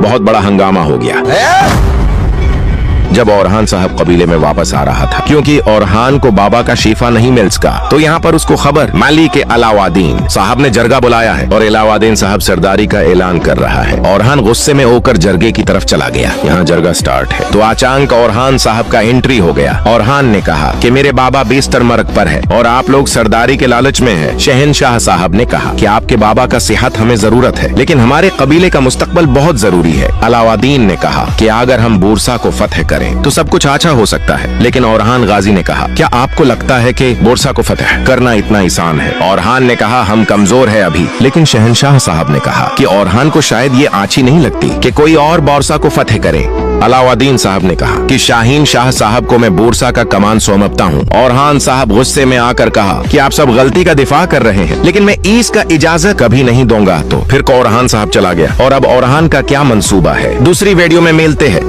बहुत बड़ा हंगामा हो गया जब औरहान साहब कबीले में वापस आ रहा था, क्योंकि औरहान को बाबा का शीफा नहीं मिल सका। तो यहाँ पर उसको खबर माली के अलाउद्दीन साहब ने जरगा बुलाया है और अलाउद्दीन साहब सरदारी का ऐलान कर रहा है। औरहान गुस्से में होकर जरगे की तरफ चला गया। यहाँ जरगा स्टार्ट है तो अचानक औरहान साहब का एंट्री हो गया। औरहान ने कहा कि मेरे बाबा बिस्तर मरग पर है और आप लोग सरदारी के लालच में है। शहनशाह साहब ने कहा कि आपके बाबा का सेहत हमें जरूरत है, लेकिन हमारे कबीले का मुस्तकबल बहुत जरूरी है। अलाउद्दीन ने कहा कि अगर हम बोरसा को फतह करें तो सब कुछ अच्छा हो सकता है, लेकिन औरहान गाजी ने कहा क्या आपको लगता है कि बोरसा को फतह करना इतना आसान है? औरहान ने कहा हम कमजोर है अभी, लेकिन शहनशाह साहब ने कहा कि औरहान को शायद ये आँची नहीं लगती कि कोई और बोरसा को फतह करे। अलाउद्दीन साहब ने कहा कि शाहीन शाह साहब को मैं बोरसा का कमान सौंपता हूँ। औरहान साहब गुस्से में आकर कहा कि आप सब गलती का दिफा कर रहे हैं, लेकिन मैं इसका इजाजत कभी नहीं दूंगा। तो फिर औरहान साहब चला गया और अब औरहान का क्या मंसूबा है दूसरी वीडियो में मिलते हैं।